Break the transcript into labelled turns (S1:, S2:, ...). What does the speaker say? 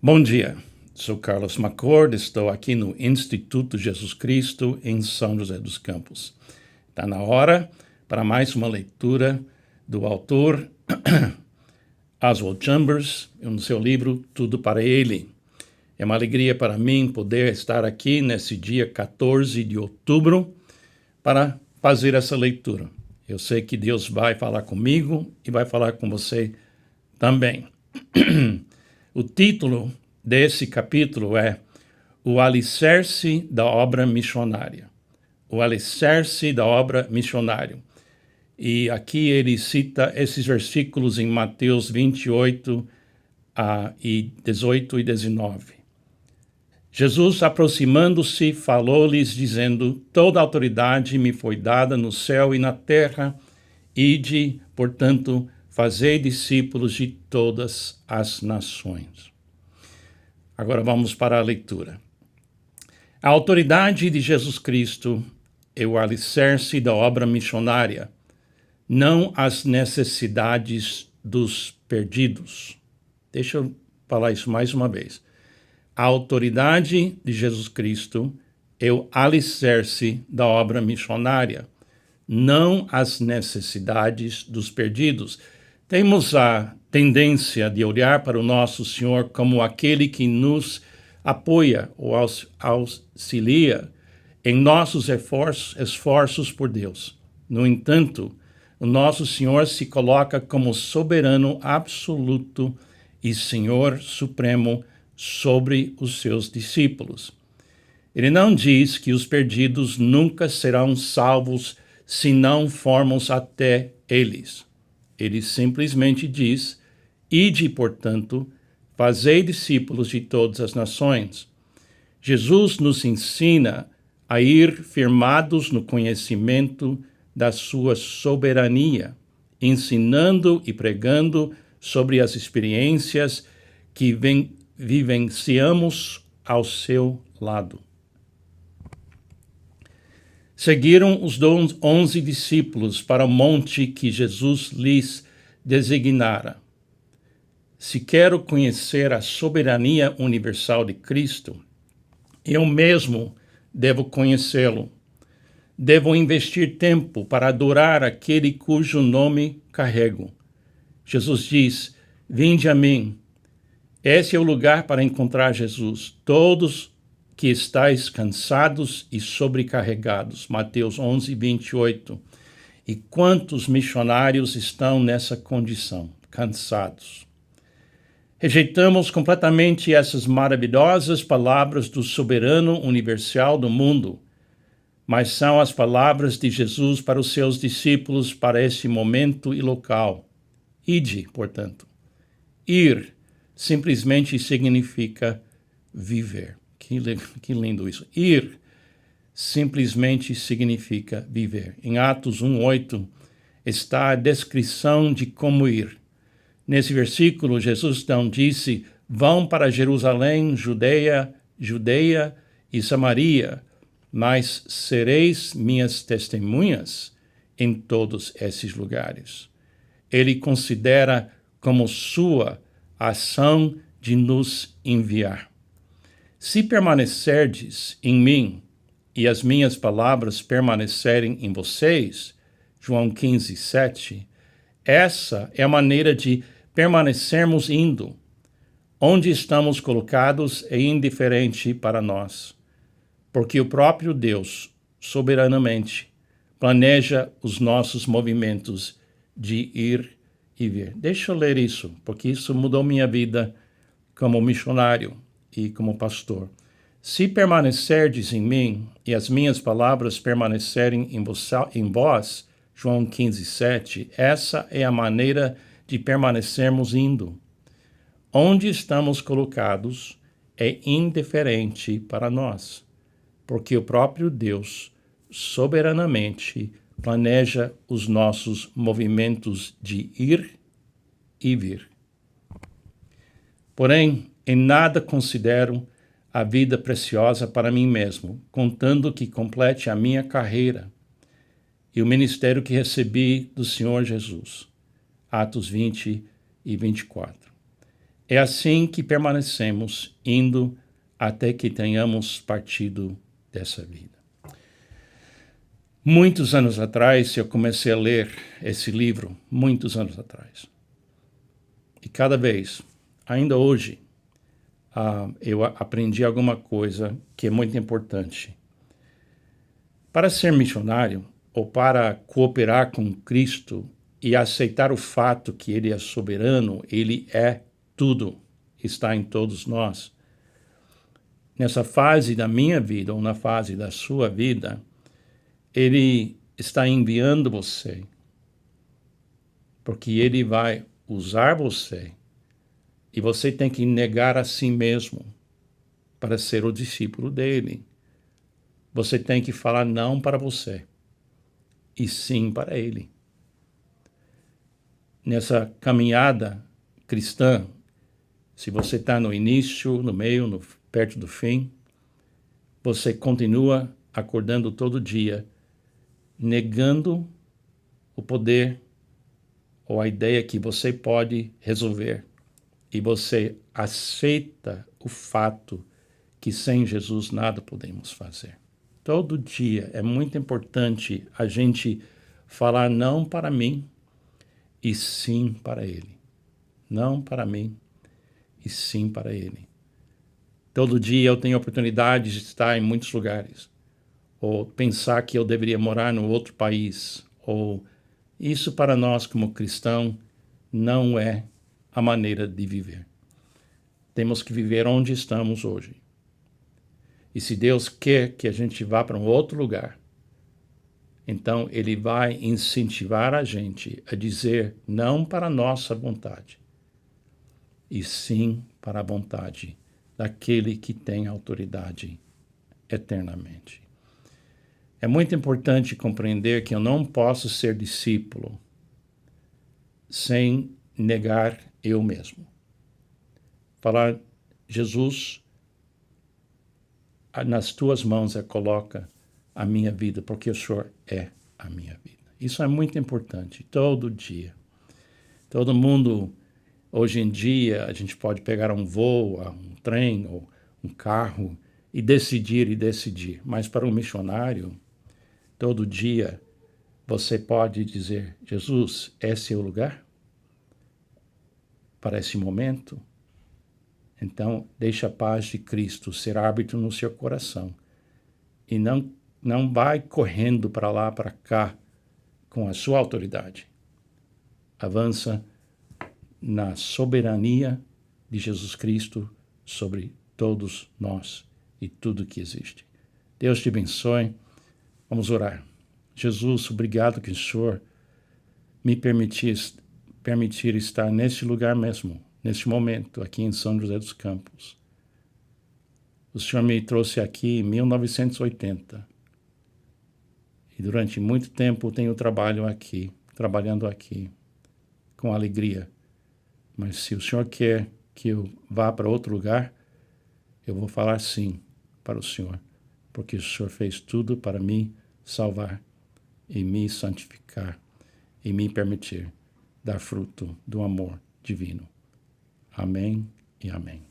S1: Bom dia, sou Carlos McCord, estou aqui no Instituto Jesus Cristo em São José dos Campos. Está na hora para mais uma leitura do autor Oswald Chambers, no seu livro Tudo para Ele. É uma alegria para mim poder estar aqui nesse dia 14 de outubro para fazer essa leitura. Eu sei que Deus vai falar comigo e vai falar com você também. O título desse capítulo é O Alicerce da Obra Missionária. O Alicerce da Obra Missionária. E aqui ele cita esses versículos em Mateus 28, 18 e 19. Jesus, aproximando-se, falou-lhes, dizendo: Toda autoridade me foi dada no céu e na terra. Ide, portanto, fazei discípulos de todas as nações. Agora vamos para a leitura. A autoridade de Jesus Cristo é o alicerce da obra missionária, não as necessidades dos perdidos. Deixa eu falar isso mais uma vez. A autoridade de Jesus Cristo é o alicerce da obra missionária, não as necessidades dos perdidos. Temos a tendência de olhar para o nosso Senhor como aquele que nos apoia ou auxilia em nossos esforços por Deus. No entanto, o nosso Senhor se coloca como soberano absoluto e Senhor supremo sobre os seus discípulos. Ele não diz que os perdidos nunca serão salvos se não formos até eles. Ele simplesmente diz: Ide, portanto, fazei discípulos de todas as nações. Jesus nos ensina a ir firmados no conhecimento da sua soberania, ensinando e pregando sobre as experiências que vivenciamos ao seu lado. Seguiram os 11 discípulos para o monte que Jesus lhes designara. Se quero conhecer a soberania universal de Cristo, eu mesmo devo conhecê-lo. Devo investir tempo para adorar aquele cujo nome carrego. Jesus diz: Vinde a mim. Esse é o lugar para encontrar Jesus. Todos que estáis cansados e sobrecarregados. Mateus 11, 28. E quantos missionários estão nessa condição, cansados? Rejeitamos completamente essas maravilhosas palavras do soberano universal do mundo, mas são as palavras de Jesus para os seus discípulos para esse momento e local. Ide, portanto. Ir simplesmente significa viver. Que lindo isso. Ir simplesmente significa viver. Em Atos 1:8 está a descrição de como ir. Nesse versículo, Jesus não disse: vão para Jerusalém, Judeia e Samaria, mas sereis minhas testemunhas em todos esses lugares. Ele considera como sua a ação de nos enviar. Se permanecerdes em mim e as minhas palavras permanecerem em vocês, João 15, 7, essa é a maneira de permanecermos indo. Onde estamos colocados é indiferente para nós, porque o próprio Deus, soberanamente, planeja os nossos movimentos de ir e vir. Deixa eu ler isso, porque isso mudou minha vida como missionário e como pastor. Se permanecerdes em mim e as minhas palavras permanecerem em vós, João 15, 7, essa é a maneira de permanecermos indo. Onde estamos colocados é indiferente para nós, porque o próprio Deus soberanamente planeja os nossos movimentos de ir e vir. Porém, em nada considero a vida preciosa para mim mesmo, contando que complete a minha carreira e o ministério que recebi do Senhor Jesus. Atos 20 e 24. É assim que permanecemos, indo até que tenhamos partido dessa vida. Muitos anos atrás, eu comecei a ler esse livro, muitos anos atrás. E cada vez, ainda hoje, eu aprendi alguma coisa que é muito importante. Para ser missionário, ou para cooperar com Cristo e aceitar o fato que Ele é soberano, Ele é tudo, está em todos nós. Nessa fase da minha vida, ou na fase da sua vida, Ele está enviando você, porque Ele vai usar você, e você tem que negar a si mesmo para ser o discípulo dele. Você tem que falar não para você, e sim para Ele. Nessa caminhada cristã, se você está no início, no meio, perto do fim, você continua acordando todo dia, negando o poder ou a ideia que você pode resolver. E você aceita o fato que sem Jesus nada podemos fazer. Todo dia é muito importante a gente falar não para mim e sim para Ele. Não para mim e sim para Ele. Todo dia eu tenho oportunidade de estar em muitos lugares, ou pensar que eu deveria morar no outro país, ou isso para nós como cristão não é a maneira de viver. Temos que viver onde estamos hoje. E se Deus quer que a gente vá para um outro lugar, então Ele vai incentivar a gente a dizer não para a nossa vontade, e sim para a vontade daquele que tem autoridade eternamente. É muito importante compreender que eu não posso ser discípulo sem negar eu mesmo. Falar, Jesus, nas tuas mãos coloca a minha vida, porque o Senhor é a minha vida. Isso é muito importante, todo dia. Todo mundo, hoje em dia, a gente pode pegar um voo, um trem ou um carro e decidir. Mas para um missionário, todo dia você pode dizer, Jesus, esse é o lugar? Para esse momento? Então, deixe a paz de Cristo ser árbitro no seu coração. E não vai correndo para lá, para cá, com a sua autoridade. Avança na soberania de Jesus Cristo sobre todos nós e tudo que existe. Deus te abençoe. Vamos orar. Jesus, obrigado que o Senhor me permitir estar nesse lugar mesmo, nesse momento, aqui em São José dos Campos. O Senhor me trouxe aqui em 1980. E durante muito tempo tenho trabalhando aqui, com alegria. Mas se o Senhor quer que eu vá para outro lugar, eu vou falar sim para o Senhor, porque o Senhor fez tudo para me salvar e me santificar e me permitir dar fruto do amor divino. Amém e amém.